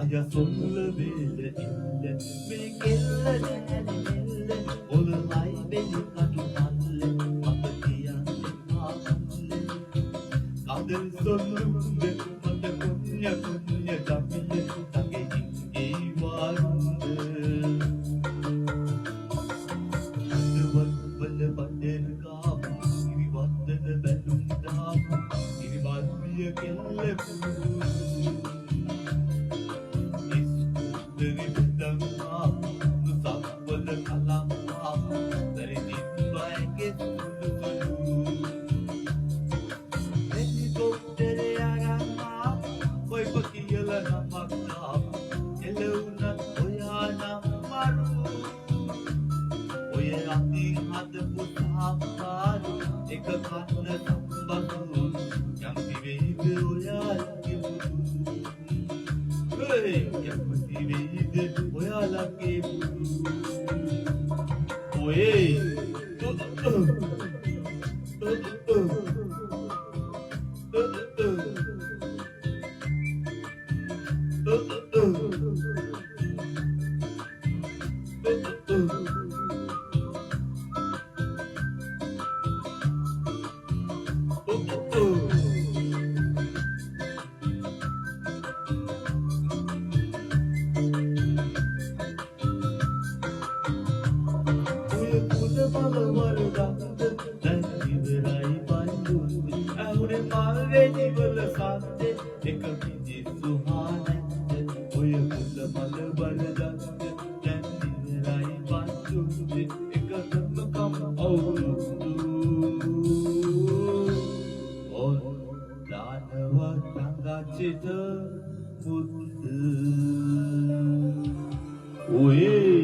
අය සොල්ල වේල ඉල්ල මේ කෙල්ල නැහැනෙල්ල ඔලමයි බෙලි කටු මල්ල මට කියන්නේ ආමල්ල කදල් සොල්ලුන්ද මට කුඤ්ඤ කුඤ්ඤ කපිල තගේ ඒ වාරුන්ද වල බඩෙන් කාම ඉරි වත්තද බැලුම් දාම ඉරි බල්විය කෙල්ල පුරු එක කන්න සම්බන්ධු යම් දිවේද ඔයාලගේ යම් දිවේද ඔයාලගේ ඔයේ වල සත්‍ය එක කිසි සුහානන්ද ඔය කුල මල බලදන්ද දැන් ඉවරයි පන්දුද එකම කම අවුරුදු ඔන් දානවා ළඟ චිත පුත් ඔයේ